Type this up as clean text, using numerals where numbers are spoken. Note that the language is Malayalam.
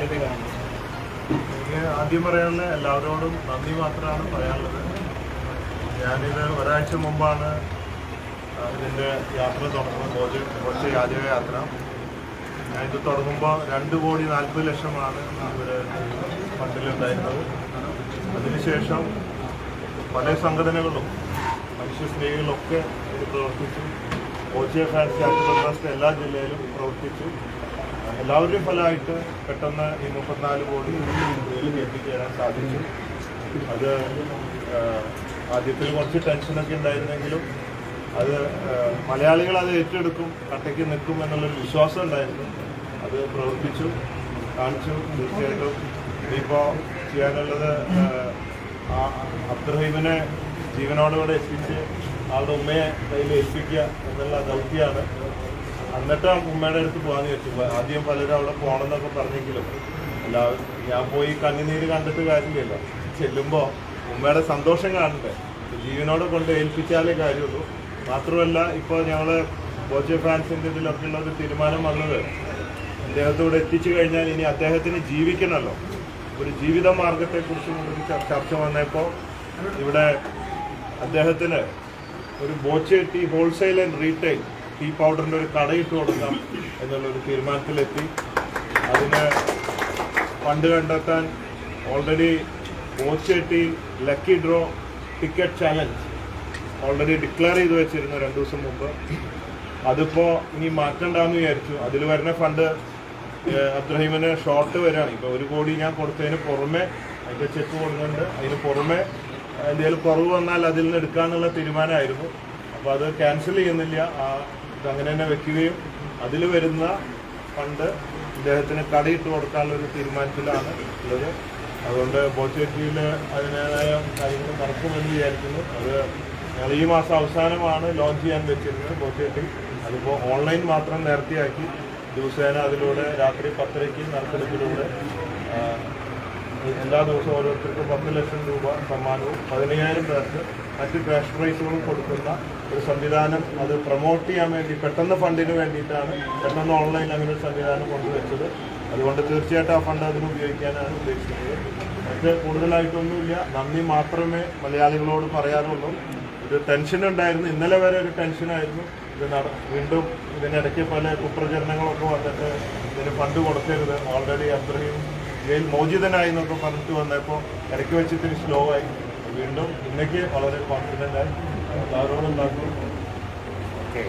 നേരത്തെ കാണുന്നത്? എനിക്ക് ആദ്യം പറയാനുള്ള എല്ലാവരോടും നന്ദി മാത്രമാണ് പറയാനുള്ളത്. ഞാനിത് ഒരാഴ്ച മുമ്പാണ് ഇതിൻ്റെ യാത്ര തുടങ്ങുന്നത്, കുറച്ച് യാചക. ഞാനിത് തുടങ്ങുമ്പോൾ 2,40,00,000 ഇവർ ഫണ്ടിലുണ്ടായിരുന്നത്. അതിനുശേഷം പല സംഘടനകളും മനുഷ്യ സ്നേഹികളൊക്കെ ഇത് പ്രവർത്തിച്ചു. ബോച്ചെ ഫാൻസ് ചാരിറ്റബിൾ ട്രസ്റ്റ് എല്ലാ ജില്ലയിലും പ്രവർത്തിച്ചു. എല്ലാവരുടെയും ഫലമായിട്ട് പെട്ടെന്ന് ഈ 34 കോടി ഇതിൽ എത്തിച്ചേരാൻ സാധിച്ചു. അത് ആദ്യത്തിൽ കുറച്ച് ടെൻഷനൊക്കെ ഉണ്ടായിരുന്നെങ്കിലും അത് മലയാളികൾ അത് ഏറ്റെടുക്കും, കട്ടയ്ക്ക് നിൽക്കും എന്നുള്ളൊരു വിശ്വാസം ഉണ്ടായിരുന്നു. അത് പ്രവർത്തിച്ചു, കാണിച്ചു. തീർച്ചയായിട്ടും ഇനിയിപ്പോൾ ചെയ്യാനുള്ളത് അബ്ദുറഹീമിനെ ജീവനോടുകൂടെ എത്തിച്ച് ആളുടെ ഉമ്മയെ കയ്യിൽ ഏൽപ്പിക്കുക എന്നുള്ള ദൗത്യമാണ്. എന്നിട്ട് ഉമ്മയുടെ അടുത്ത് പോകാമെന്ന് ചോദിച്ചു. ആദ്യം പലരും അവിടെ പോകണമെന്നൊക്കെ പറഞ്ഞെങ്കിലും ഞാൻ പോയി കണ്ണുനീര് കണ്ടിട്ട് കാര്യമില്ലല്ലോ. ചെല്ലുമ്പോൾ ഉമ്മയുടെ സന്തോഷം കാണണ്ടേ, ജീവനോടെ കൊണ്ട് ഏൽപ്പിച്ചാലേ കാര്യമുള്ളൂ. മാത്രമല്ല ഇപ്പോൾ ഞങ്ങൾ ബോച്ചെ ഫാൻസിൻ്റെ ഇതിലൊക്കെ ഉള്ള ഒരു തീരുമാനം വന്നത്, അദ്ദേഹത്തോടെ എത്തിച്ചു കഴിഞ്ഞാൽ ഇനി അദ്ദേഹത്തിന് ജീവിക്കണമല്ലോ, ഒരു ജീവിത മാർഗത്തെക്കുറിച്ചും ഒരു ചർച്ച വന്നപ്പോൾ ഇവിടെ അദ്ദേഹത്തിന് ഒരു Boche tea wholesale and retail tea പൗഡറിൻ്റെ ഒരു കടയിട്ട് കൊടുക്കാം എന്നുള്ളൊരു തീരുമാനത്തിലെത്തി. അതിന് ഫണ്ട് കണ്ടെത്താൻ already Boche tea lucky draw ticket challenge already declare ചെയ്ത് വെച്ചിരുന്നു 2 ദിവസം മുമ്പ്. അതിപ്പോൾ ഇനി മാറ്റണ്ടെന്ന് വിചാരിച്ചു. അതിൽ വരുന്ന ഫണ്ട് അബ്ദുറഹീമിന് ഷോർട്ട് വരികയാണ്. ഇപ്പോൾ 1 കോടി ഞാൻ കൊടുത്തതിന് പുറമെ അതിൻ്റെ ചെക്ക് കൊടുക്കുന്നുണ്ട്. അതിന് പുറമെ എന്തെങ്കിലും കുറവ് വന്നാൽ അതിൽ നിന്ന് എടുക്കാമെന്നുള്ള തീരുമാനമായിരുന്നു. അപ്പോൾ അത് ക്യാൻസൽ ചെയ്യുന്നില്ല, ഇതങ്ങനെ തന്നെ വെക്കുകയും അതിൽ വരുന്ന ഫണ്ട് ഇദ്ദേഹത്തിന് കടയിട്ട് കൊടുക്കാനുള്ളൊരു തീരുമാനത്തിലാണ് ഉള്ളത്. അതുകൊണ്ട് ബോച്ചെ ടീയിൽ അതിൻ്റേതായ കാര്യങ്ങൾ നടക്കുമെന്ന് വിചാരിക്കുന്നു. അത് ഞങ്ങൾ ഈ മാസം അവസാനമാണ് ലോഞ്ച് ചെയ്യാൻ വെച്ചിരുന്നത് ബോച്ചെ ടീ. അതിപ്പോൾ ഓൺലൈൻ മാത്രം നേരത്തെയാക്കി ദിവസേന അതിലൂടെ രാത്രി 10:30 നറുക്കെടുപ്പിലൂടെ എല്ലാ ദിവസവും ഓരോരുത്തർക്കും 10 ലക്ഷം രൂപ സമ്മാനവും 15,000 പേർക്ക് മറ്റ് ക്യാഷ് പ്രൈസുകളും കൊടുക്കുന്ന ഒരു സംവിധാനം, അത് പ്രൊമോട്ട് ചെയ്യാൻ വേണ്ടി പെട്ടെന്ന് ഫണ്ടിന് വേണ്ടിയിട്ടാണ് പെട്ടെന്ന് ഓൺലൈൻ അങ്ങനെ ഒരു സംവിധാനം കൊണ്ടുവച്ചത്. അതുകൊണ്ട് തീർച്ചയായിട്ടും ആ ഫണ്ട് അതിന് ഉപയോഗിക്കാനാണ് ഉദ്ദേശിക്കുന്നത്. മറ്റ് കൂടുതലായിട്ടൊന്നുമില്ല, നന്ദി മാത്രമേ മലയാളികളോട് പറയാനുള്ളൂ. ഒരു ടെൻഷൻ ഉണ്ടായിരുന്നു, ഇന്നലെ വരെ ഒരു ടെൻഷനായിരുന്നു. ഇത് വീണ്ടും ഇതിനിടയ്ക്ക് പല കുപ്രചരണങ്ങളൊക്കെ വന്നിട്ട് ഇതിന് ഫണ്ട് കൊടുക്കരുത്, ഓൾറെഡി അബ്ദുറഹീം ജയിൽ മോചിതനായി എന്നൊക്കെ പറഞ്ഞിട്ട് വന്നപ്പോൾ ഇടയ്ക്ക് വെച്ചിട്ട് സ്ലോ ആയി. വീണ്ടും ഇന്നേക്ക് വളരെ കോൺഫിഡൻ്റ് ആയി എല്ലാവരോടും ഉണ്ടാക്കും. ഓക്കെ.